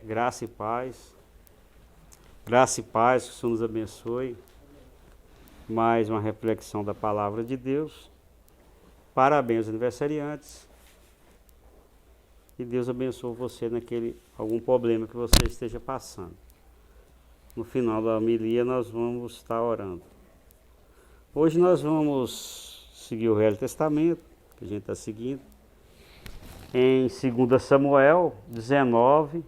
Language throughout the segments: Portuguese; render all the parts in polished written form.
Graça e paz. Graça e paz, que o Senhor nos abençoe. Mais uma reflexão da palavra de Deus. Parabéns, aniversariantes. E Deus abençoe você algum problema que você esteja passando. No final da homilia nós vamos estar orando. Hoje nós vamos seguir o Velho Testamento, que a gente está seguindo, em 2 Samuel 19,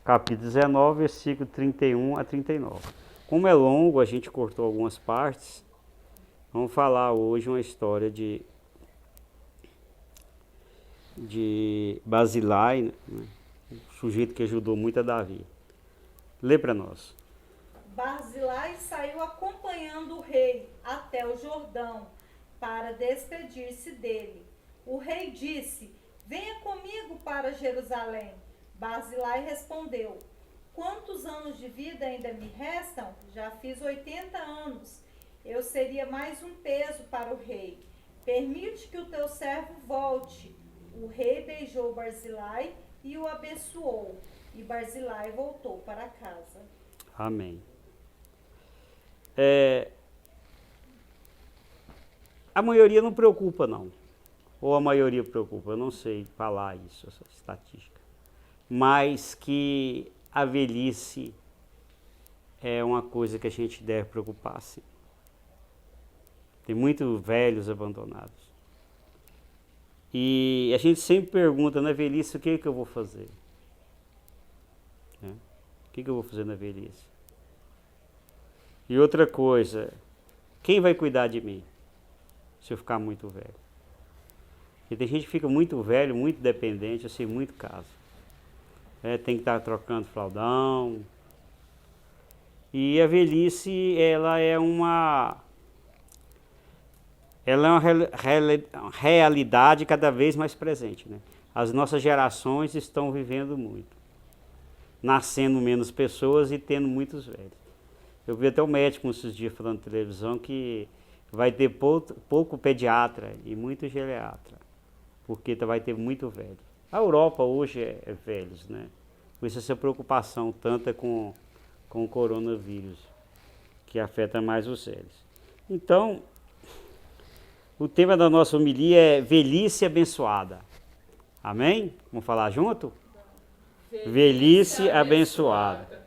capítulo 19, versículo 31 a 39. Como é longo, a gente cortou algumas partes. Vamos falar hoje uma história de Barzilai, né? Um sujeito que ajudou muito a Davi. Lê para nós. Barzilai saiu acompanhando o rei até o Jordão para despedir-se dele. O rei disse: "Venha comigo para Jerusalém." Barzilai respondeu: "Quantos anos de vida ainda me restam? Já fiz 80 anos. Eu seria mais um peso para o rei. Permite que o teu servo volte." O rei beijou Barzilai e o abençoou. E Barzilai voltou para casa. Amém. A maioria não preocupa, não. Ou a maioria preocupa, eu não sei falar isso, essa estatística. Mas que a velhice é uma coisa que a gente deve preocupar, sim. Tem muitos velhos abandonados. E a gente sempre pergunta na velhice, o que é que eu vou fazer? O que é que eu vou fazer na velhice? E outra coisa, quem vai cuidar de mim se eu ficar muito velho? Porque tem gente que fica muito velho, muito dependente, eu sei muito caso. Tem que estar trocando fraldão. E a velhice, ela é uma realidade cada vez mais presente, né? As nossas gerações estão vivendo muito, nascendo menos pessoas e tendo muitos velhos. Eu vi até o médico esses dias falando na televisão que vai ter pouco pediatra e muito geriatra, porque vai ter muito velho. A Europa hoje é velhos, né? Por isso essa preocupação tanta com o coronavírus, que afeta mais os velhos. Então, o tema da nossa homilia é velhice abençoada. Amém? Vamos falar junto? Velhice abençoada.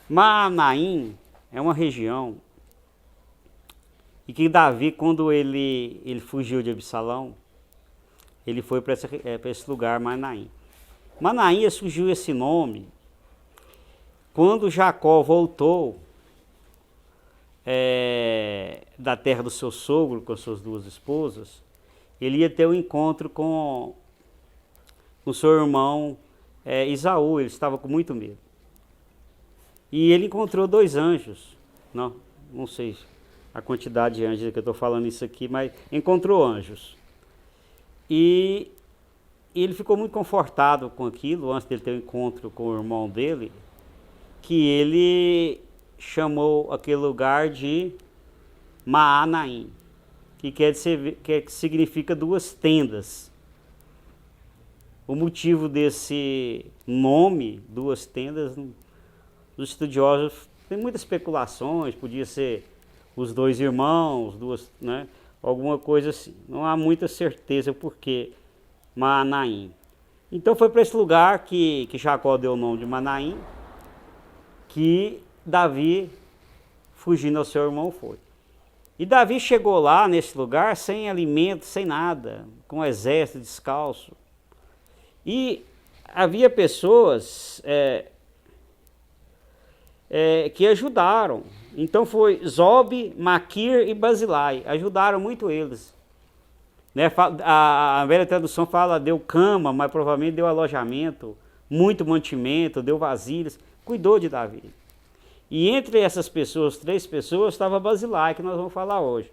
Maanaim é uma região e que Davi, quando ele fugiu de Absalão, ele foi para esse lugar, Maanaim. Maanaim surgiu esse nome quando Jacó voltou da terra do seu sogro com suas duas esposas. Ele ia ter um encontro com o seu irmão Esaú. Ele estava com muito medo. E ele encontrou 2 anjos. Não sei a quantidade de anjos que eu estou falando isso aqui, mas encontrou anjos. E ele ficou muito confortado com aquilo, antes dele ter um encontro com o irmão dele, que ele chamou aquele lugar de Maanaim, que significa 2 tendas. O motivo desse nome, 2 tendas, os estudiosos tem muitas especulações, podia ser os 2 irmãos, né, alguma coisa assim. Não há muita certeza porque Maanaim. Então foi para esse lugar que Jacó deu o nome de Maanaim, que Davi, fugindo ao seu irmão, foi. E Davi chegou lá nesse lugar sem alimento, sem nada, com um exército descalço. E havia pessoas que ajudaram. Então foi Zobe, Maquir e Barzilai, ajudaram muito eles. Né? A velha tradução fala deu cama, mas provavelmente deu alojamento, muito mantimento, deu vasilhas, cuidou de Davi. E entre essas pessoas, 3 pessoas, estava Barzilai, que nós vamos falar hoje.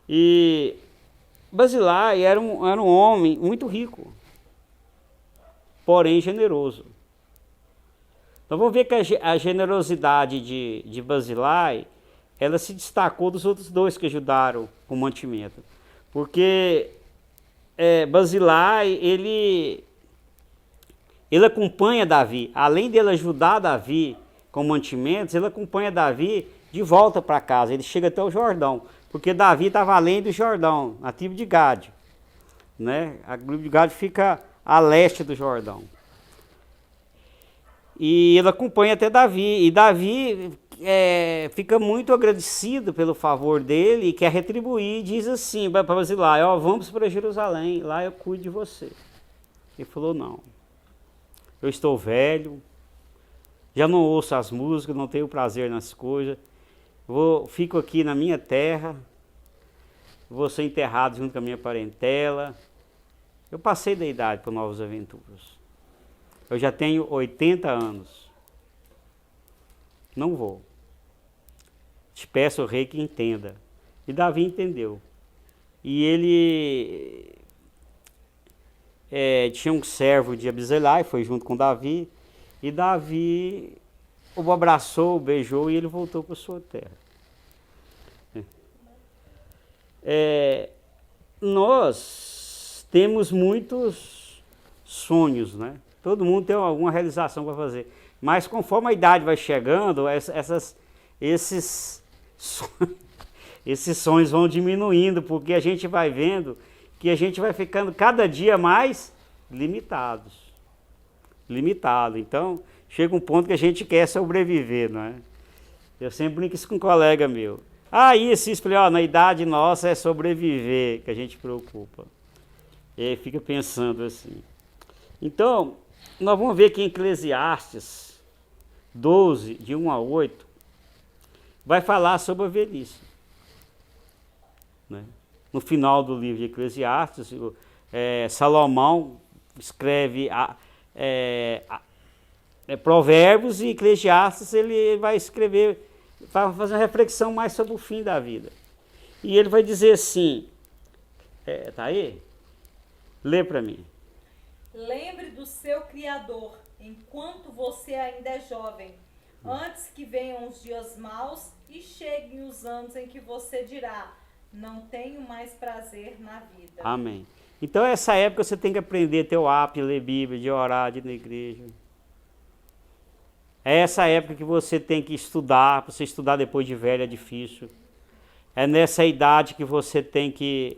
E Barzilai era um homem muito rico, porém generoso. Então vamos ver que a generosidade de Barzilai, ela se destacou dos outros 2 que ajudaram com o mantimento. Porque Barzilai, ele acompanha Davi. Além dele ajudar Davi com mantimentos, ele acompanha Davi de volta para casa. Ele chega até o Jordão. Porque Davi estava além do Jordão, na tribo de Gade. Né? A tribo de Gade fica a leste do Jordão. E ele acompanha até Davi. E Davi fica muito agradecido pelo favor dele e quer retribuir. Diz assim para Barzilai: ó, vamos para Jerusalém, lá eu cuido de você. Ele falou: não, eu estou velho, já não ouço as músicas, não tenho prazer nas coisas, fico aqui na minha terra, vou ser enterrado junto com a minha parentela. Eu passei da idade para novas aventuras. Eu já tenho 80 anos. Não vou. Te peço, rei, que entenda. E Davi entendeu. E ele tinha um servo de Barzilai, foi junto com Davi. E Davi o abraçou, o beijou e ele voltou para sua terra. Nós temos muitos sonhos, né? Todo mundo tem alguma realização para fazer. Mas conforme a idade vai chegando, esses sonhos vão diminuindo, porque a gente vai vendo que a gente vai ficando cada dia mais limitado. Então, chega um ponto que a gente quer sobreviver, não é? Eu sempre brinco isso com um colega meu. Isso, falei, na idade nossa é sobreviver que a gente preocupa. E aí fica pensando assim. Então, nós vamos ver que em Eclesiastes 12, de 1 a 8, vai falar sobre a velhice. Né? No final do livro de Eclesiastes, Salomão escreve Provérbios, e Eclesiastes ele vai escrever, vai fazer uma reflexão mais sobre o fim da vida. E ele vai dizer assim, tá aí? Lê para mim. Lembre do seu Criador, enquanto você ainda é jovem, antes que venham os dias maus e cheguem os anos em que você dirá: não tenho mais prazer na vida. Amém. Então, essa época você tem que aprender a ter o hábito de ler Bíblia, de orar, de ir na igreja. É essa época que você tem que estudar. Para você estudar depois de velho é difícil. É nessa idade que você tem que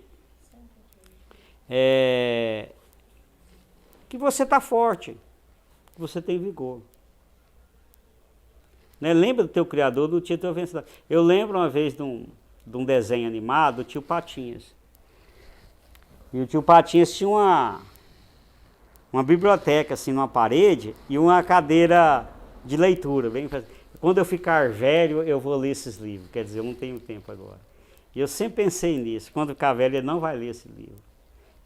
você está forte, que você tem vigor. Né? Lembra do teu Criador, do tio teu vencedor. Eu lembro uma vez de um desenho animado, do tio Patinhas. E o tio Patinhas tinha uma biblioteca assim numa parede e uma cadeira de leitura. Quando eu ficar velho, eu vou ler esses livros. Quer dizer, eu não tenho tempo agora. E eu sempre pensei nisso. Quando ficar velho, ele não vai ler esse livro.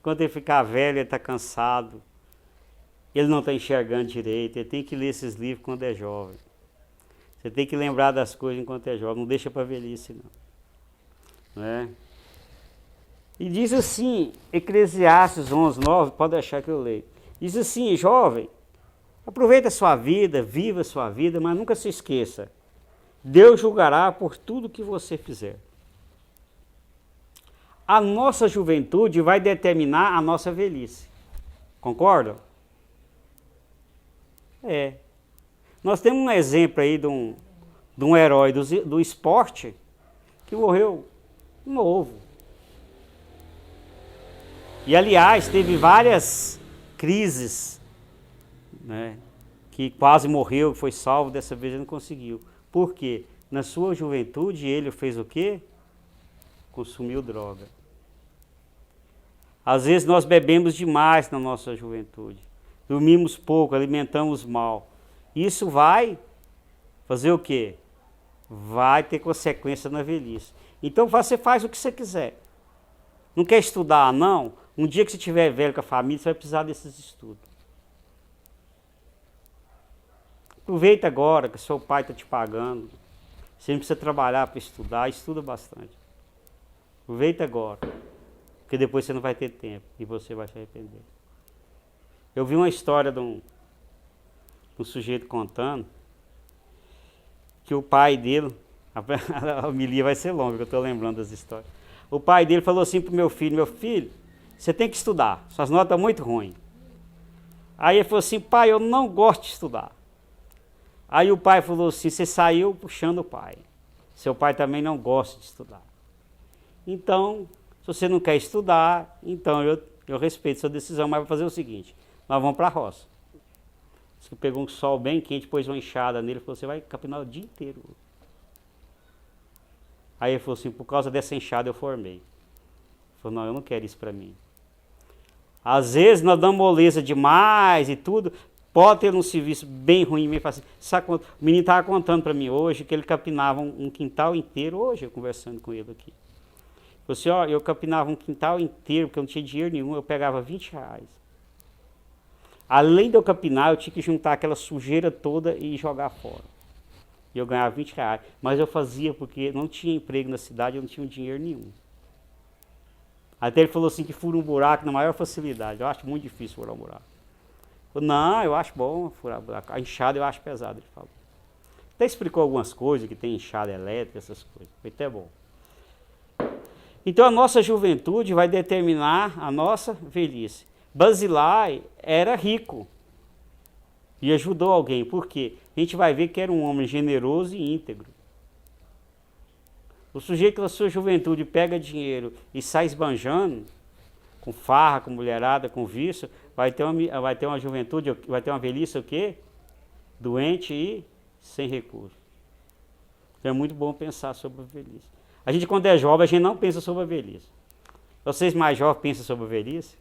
Quando ele ficar velho, ele está cansado. Ele não está enxergando direito. Ele tem que ler esses livros quando é jovem. Você tem que lembrar das coisas enquanto é jovem. Não deixa para velhice, não. Né? E diz assim, Eclesiastes 11, 9, pode deixar que eu leio. Diz assim: jovem, aproveita a sua vida, viva a sua vida, mas nunca se esqueça. Deus julgará por tudo que você fizer. A nossa juventude vai determinar a nossa velhice. Concordam? Nós temos um exemplo aí de um herói do esporte que morreu novo. E, aliás, teve várias crises, né, que quase morreu, foi salvo, dessa vez ele não conseguiu. Por quê? Na sua juventude ele fez o quê? Consumiu droga. Às vezes nós bebemos demais na nossa juventude. Dormimos pouco, alimentamos mal. Isso vai fazer o quê? Vai ter consequência na velhice. Então você faz o que você quiser. Não quer estudar, não? Um dia que você estiver velho com a família, você vai precisar desses estudos. Aproveita agora que seu pai está te pagando. Você não precisa trabalhar para estudar, estuda bastante. Aproveita agora, porque depois você não vai ter tempo e você vai se arrepender. Eu vi uma história de um sujeito contando que o pai dele, a homilia vai ser longa, que eu estou lembrando das histórias. O pai dele falou assim pro meu filho, você tem que estudar, suas notas estão muito ruins. Aí ele falou assim, pai, eu não gosto de estudar. Aí o pai falou assim, você saiu puxando o pai. Seu pai também não gosta de estudar. Então, se você não quer estudar, então eu respeito sua decisão, mas vou fazer o seguinte, nós vamos para a roça. Você pegou um sol bem quente, pôs uma enxada nele, falou, você vai capinar o dia inteiro. Aí ele falou assim, por causa dessa enxada eu formei. Ele falou, não, eu não quero isso para mim. Às vezes nós damos moleza demais e tudo, pode ter um serviço bem ruim, meio assim, sabe quanto? O menino estava contando para mim hoje que ele capinava um quintal inteiro, hoje eu conversando com ele aqui. Ele falou assim, ó, eu capinava um quintal inteiro, porque eu não tinha dinheiro nenhum, eu pegava R$20. Além de eu capinar, eu tinha que juntar aquela sujeira toda e jogar fora. E eu ganhava R$20. Mas eu fazia porque não tinha emprego na cidade, eu não tinha dinheiro nenhum. Até ele falou assim que fura um buraco na maior facilidade. Eu acho muito difícil furar um buraco. Eu falei, não, eu acho bom furar buraco. A enxada eu acho pesada, ele falou. Até explicou algumas coisas, que tem enxada elétrica, essas coisas. Foi até bom. Então a nossa juventude vai determinar a nossa velhice. Basilai era rico e ajudou alguém. Por quê? A gente vai ver que era um homem generoso e íntegro. O sujeito que na sua juventude pega dinheiro e sai esbanjando, com farra, com mulherada, com vício, vai ter uma juventude, vai ter uma velhice o quê? Doente e sem recurso. Então é muito bom pensar sobre a velhice. A gente quando é jovem, a gente não pensa sobre a velhice. Vocês mais jovens pensam sobre a velhice?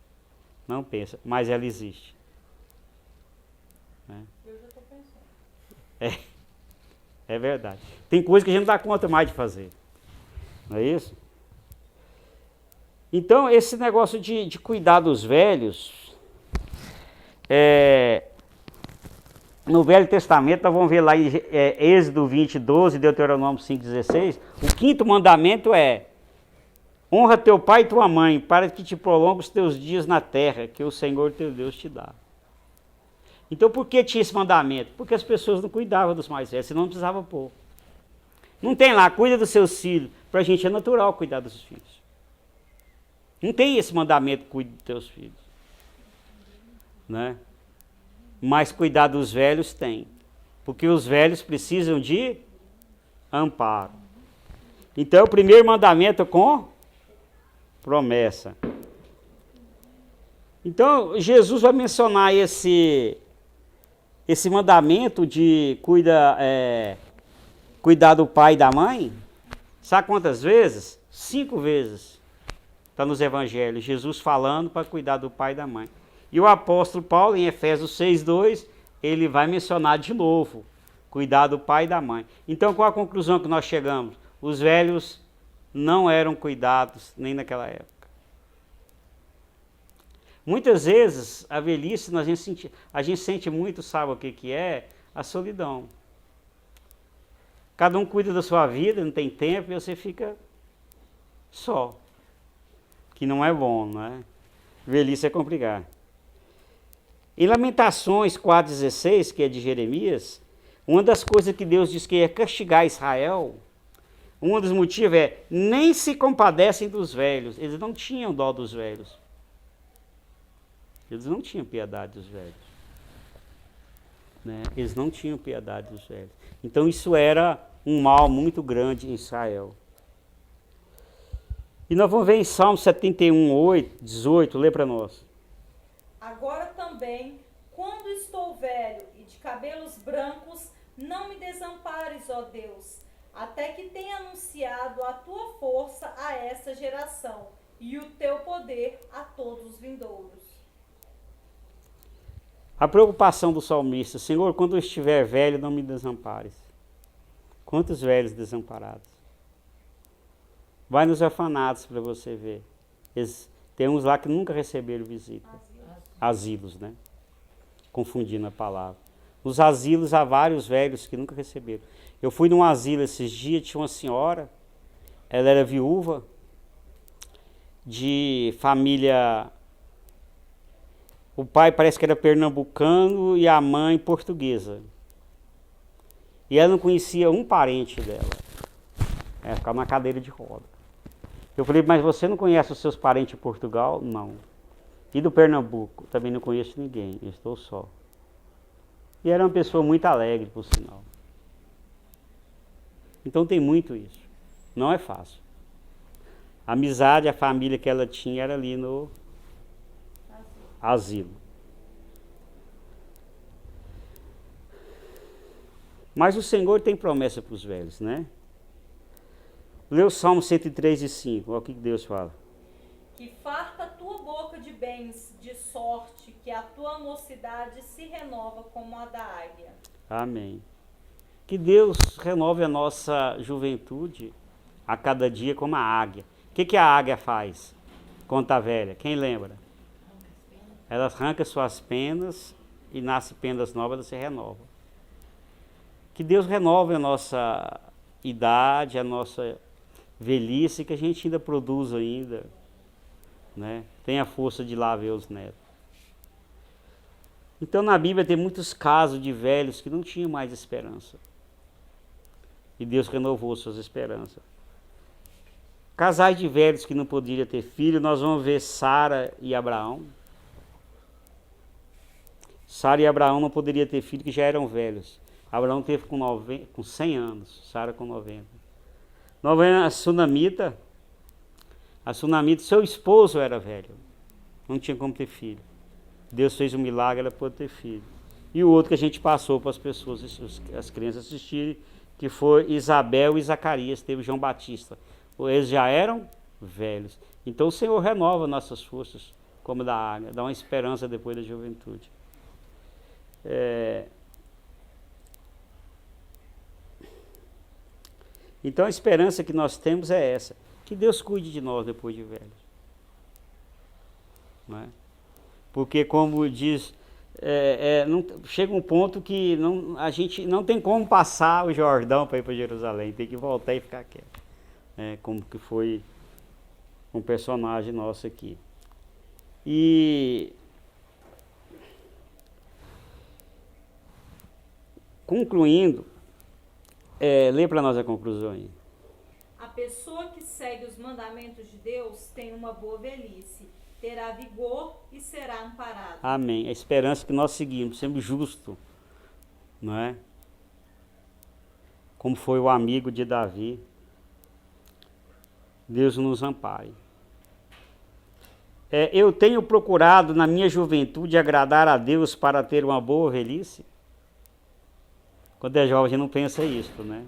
Não pensa, mas ela existe. Eu já estou pensando. É verdade. Tem coisa que a gente não dá conta mais de fazer. Não é isso? Então, esse negócio de cuidar dos velhos, no Velho Testamento, nós vamos ver lá em Êxodo 20:12, Deuteronômio 5:16, o 5º mandamento é: honra teu pai e tua mãe, para que te prolongue os teus dias na terra, que o Senhor teu Deus te dá. Então, por que tinha esse mandamento? Porque as pessoas não cuidavam dos mais velhos, senão não precisava pôr. Não tem lá, cuida dos seus filhos. Para a gente é natural cuidar dos filhos. Não tem esse mandamento, cuide dos teus filhos. Né? Mas cuidar dos velhos tem. Porque os velhos precisam de amparo. Então, o primeiro mandamento com promessa. Então, Jesus vai mencionar esse mandamento de cuidar do pai e da mãe. Sabe quantas vezes? 5 vezes. Está nos evangelhos, Jesus falando para cuidar do pai e da mãe. E o apóstolo Paulo, em Efésios 6:2, ele vai mencionar de novo, cuidar do pai e da mãe. Então, qual a conclusão que nós chegamos? Os velhos não eram cuidados nem naquela época. Muitas vezes, a velhice, a gente sente muito, sabe o que é? A solidão. Cada um cuida da sua vida, não tem tempo, e você fica só. Que não é bom, não é? Velhice é complicado. Em Lamentações 4:16, que é de Jeremias, uma das coisas que Deus diz que ia castigar Israel, um dos motivos é, nem se compadecem dos velhos. Eles não tinham dó dos velhos. Eles não tinham piedade dos velhos. Né? Eles não tinham piedade dos velhos. Então isso era um mal muito grande em Israel. E nós vamos ver em Salmo 71:18, lê para nós. Agora também, quando estou velho e de cabelos brancos, não me desampares, ó Deus, até que tenha anunciado a tua força a esta geração e o teu poder a todos os vindouros. A preocupação do salmista: Senhor, quando eu estiver velho, não me desampares. Quantos velhos desamparados? Vai nos orfanatos para você ver. Tem uns lá que nunca receberam visita. Asilos, né? Confundindo a palavra. Nos asilos há vários velhos que nunca receberam. Eu fui num asilo esses dias, tinha uma senhora, ela era viúva, de família. O pai parece que era pernambucano e a mãe portuguesa. E ela não conhecia um parente dela. Ela ficava na cadeira de roda. Eu falei, mas você não conhece os seus parentes em Portugal? Não. E do Pernambuco? Também não conheço ninguém, eu estou só. E era uma pessoa muito alegre, por sinal. Então tem muito isso. Não é fácil. A amizade, a família que ela tinha era ali no asilo. Mas o Senhor tem promessa para os velhos, né? Lê o Salmo 103:5, olha o que Deus fala. Que farta a tua boca de bens, de sorte que a tua mocidade se renova como a da águia. Amém. Que Deus renove a nossa juventude a cada dia como a águia. O que a águia faz quando está velha? Quem lembra? Ela arranca suas penas e nasce penas novas, ela se renova. Que Deus renove a nossa idade, a nossa velhice, que a gente ainda produz ainda, né? Tem a força de lá ver os netos. Então na Bíblia tem muitos casos de velhos que não tinham mais esperança. E Deus renovou suas esperanças. Casais de velhos que não podiam ter filho, nós vamos ver Sara e Abraão. Sara e Abraão não poderiam ter filho, que já eram velhos. Abraão teve com 100 anos, Sara com 90. Nós vemos a Sunamita. A Sunamita, seu esposo era velho. Não tinha como ter filho. Deus fez um milagre, ela pôde ter filho. E o outro que a gente passou para as pessoas, as crianças assistirem, que foi Isabel e Zacarias, teve João Batista. Eles já eram velhos. Então o Senhor renova nossas forças, como da águia, dá uma esperança depois da juventude. Então a esperança que nós temos é essa, que Deus cuide de nós depois de velhos. Não é? Porque como diz, chega um ponto que a gente não tem como passar o Jordão para ir para Jerusalém, tem que voltar e ficar quieto. Como que foi um personagem nosso aqui. E concluindo, lê para nós a conclusão aí. A pessoa que segue os mandamentos de Deus tem uma boa velhice, terá vigor e será amparado. Amém. A esperança que nós seguimos, sempre justo, não é? Como foi o amigo de Davi. Deus nos ampare. Eu tenho procurado na minha juventude agradar a Deus para ter uma boa velhice? Quando é jovem a gente não pensa isso, né?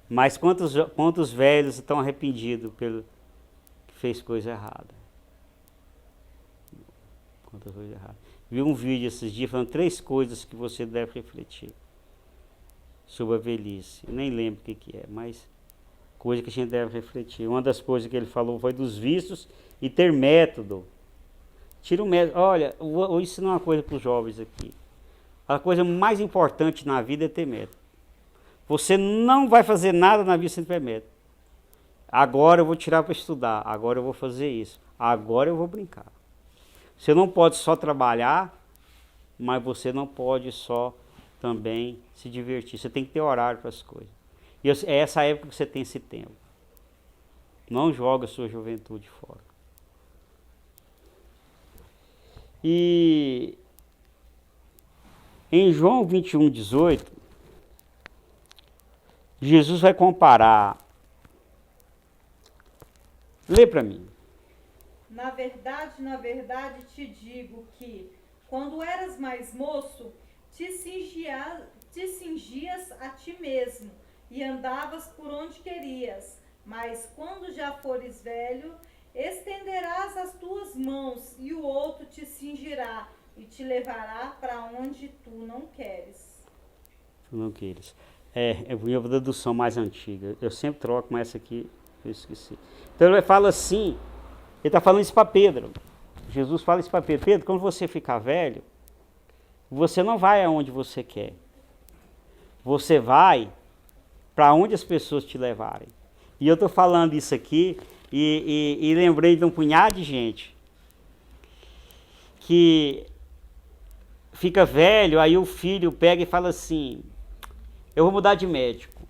Mas quantos velhos estão arrependidos pelo que fez coisa errada? Quantas coisas erradas. Vi um vídeo esses dias falando 3 coisas que você deve refletir sobre a velhice. Eu nem lembro o que é, mas coisa que a gente deve refletir. Uma das coisas que ele falou foi dos vícios e ter método. Tira o método. Olha, vou ensinar uma coisa para os jovens aqui. A coisa mais importante na vida é ter método. Você não vai fazer nada na vida sem ter método. Agora eu vou tirar para estudar, agora eu vou fazer isso, agora eu vou brincar. Você não pode só trabalhar, mas você não pode só também se divertir. Você tem que ter horário para as coisas. E é essa época que você tem esse tempo. Não joga a sua juventude fora. E em João 21:18, Jesus vai comparar. Lê para mim. Na verdade te digo que, quando eras mais moço, te cingias a ti mesmo e andavas por onde querias. Mas quando já fores velho, estenderás as tuas mãos e o outro te cingirá e te levará para onde tu não queres. Tu não queres. Eu vou a tradução mais antiga. Eu sempre troco, mas essa aqui eu esqueci. Então ele fala assim, ele está falando isso para Pedro. Jesus fala isso para Pedro. Pedro, quando você ficar velho, você não vai aonde você quer. Você vai para onde as pessoas te levarem. E eu estou falando isso aqui e lembrei de um punhado de gente que fica velho, aí o filho pega e fala assim, eu vou mudar de médico.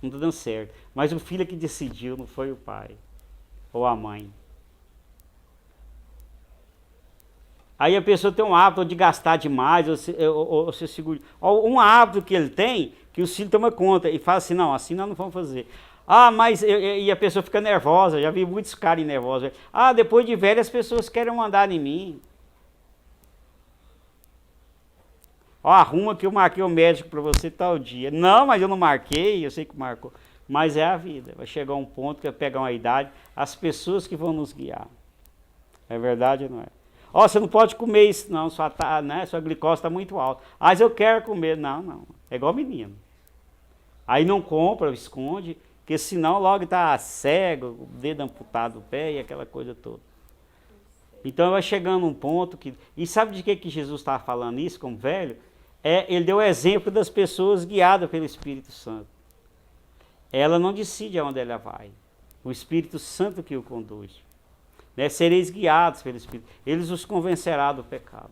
não está dando certo. Mas o filho é que decidiu, não foi o pai ou a mãe. Aí a pessoa tem um hábito de gastar demais, ou se segura. Ou um hábito que ele tem, que o filho toma conta e fala assim, não, assim nós não vamos fazer. Ah, mas e a pessoa fica nervosa, já vi muitos caras nervosos. Ah, depois de velho as pessoas querem mandar em mim. Ó, arruma que eu marquei o médico para você tal dia. Não, mas eu não marquei, eu sei que marcou. Mas é a vida, vai chegar um ponto que vai pegar uma idade, as pessoas que vão nos guiar. É verdade ou não é? Ó, você não pode comer isso, não, sua glicose está muito alta. Mas eu quero comer. Não. É igual menino. Aí não compra, esconde, porque senão logo está cego, o dedo amputado do pé e aquela coisa toda. Então vai chegando um ponto que... E sabe de que Jesus estava falando isso como velho? Ele deu o exemplo das pessoas guiadas pelo Espírito Santo. Ela não decide aonde ela vai. O Espírito Santo que o conduz. Né? Sereis guiados pelo Espírito. Eles os convencerá do pecado.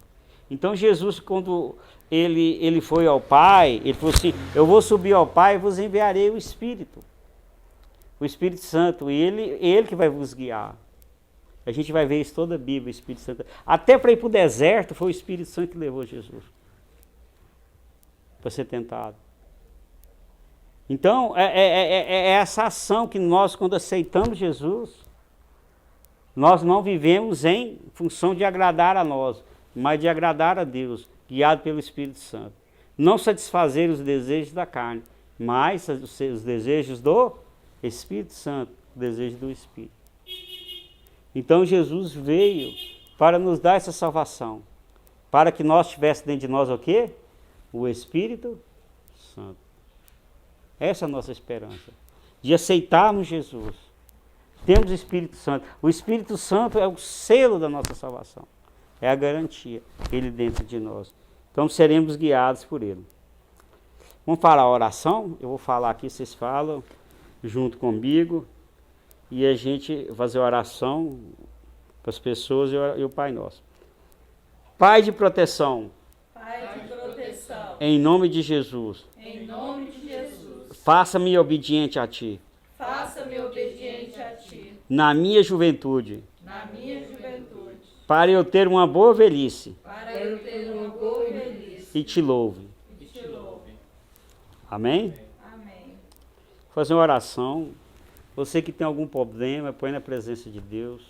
Então Jesus, quando ele foi ao Pai, ele falou assim, eu vou subir ao Pai e vos enviarei o Espírito. O Espírito Santo. E ele que vai vos guiar. A gente vai ver isso toda a Bíblia, o Espírito Santo. Até para ir para o deserto, foi o Espírito Santo que levou Jesus. Para ser tentado. Então, é essa ação que nós, quando aceitamos Jesus, nós não vivemos em função de agradar a nós, mas de agradar a Deus, guiado pelo Espírito Santo. Não satisfazer os desejos da carne, mas os desejos do Espírito Santo, o desejo do Espírito. Então Jesus veio para nos dar essa salvação, para que nós tivéssemos dentro de nós o quê? O Espírito Santo. Essa é a nossa esperança, de aceitarmos Jesus. Temos o Espírito Santo. O Espírito Santo é o selo da nossa salvação, é a garantia, ele dentro de nós. Então seremos guiados por ele. Vamos falar a oração? Eu vou falar aqui, vocês falam junto comigo. E a gente fazer oração para as pessoas e o Pai Nosso. Pai de proteção. Pai de proteção. Em nome de Jesus. Em nome de Jesus. Faça-me obediente a Ti. Faça-me obediente a Ti. Na minha juventude. Na minha juventude. Para eu ter uma boa velhice. Para eu ter uma boa velhice. E te louve. E te louve. Amém? Amém. Vou fazer uma oração. Você que tem algum problema, põe na presença de Deus,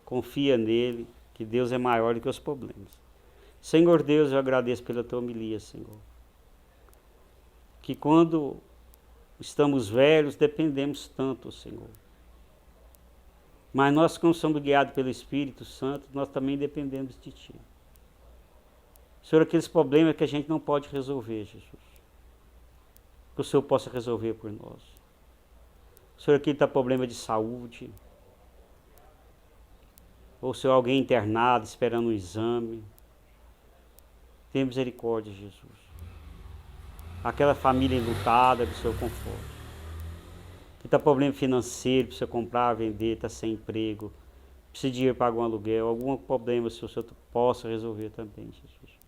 confia nele, que Deus é maior do que os problemas. Senhor Deus, eu agradeço pela tua homilia, Senhor. Que quando estamos velhos, dependemos tanto, Senhor. Mas nós, como somos guiados pelo Espírito Santo, nós também dependemos de Ti. Senhor, aqueles problemas que a gente não pode resolver, Jesus. Que o Senhor possa resolver por nós. Senhor, aqui está problema de saúde, ou se alguém internado esperando um exame, tenha misericórdia, Jesus. Aquela família enlutada, que o Senhor conforte. Que está problema financeiro, precisa comprar, vender, está sem emprego, precisa de dinheiro para pagar um aluguel, algum problema, se o Senhor possa resolver também, Jesus.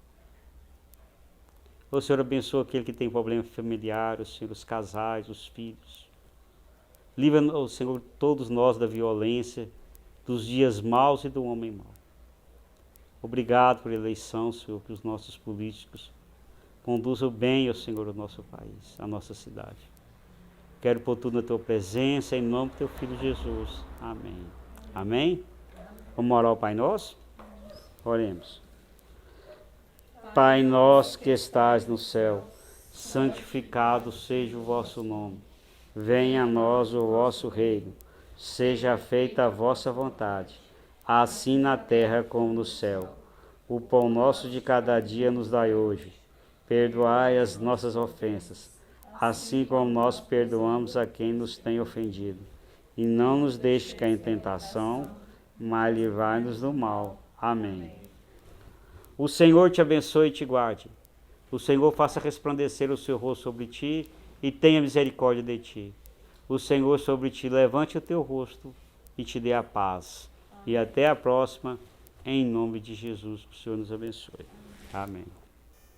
O Senhor abençoa aquele que tem problema familiar, Senhor, os casais, os filhos. Livra, Senhor, todos nós da violência, dos dias maus e do homem mau. Obrigado por eleição, Senhor, que os nossos políticos conduzam bem, ó Senhor, o nosso país, a nossa cidade. Quero pôr tudo na tua presença, em nome do teu Filho Jesus. Amém. Amém? Vamos orar ao Pai Nosso? Oremos. Pai nosso que estás no céu, santificado seja o vosso nome. Venha a nós o vosso reino, seja feita a vossa vontade, assim na terra como no céu. O pão nosso de cada dia nos dai hoje. Perdoai as nossas ofensas, assim como nós perdoamos a quem nos tem ofendido. E não nos deixe cair em tentação, mas livrai-nos do mal. Amém. O Senhor te abençoe e te guarde. O Senhor faça resplandecer o seu rosto sobre ti e tenha misericórdia de ti. O Senhor sobre ti levante o teu rosto e te dê a paz. E até a próxima, em nome de Jesus, que o Senhor nos abençoe. Amém.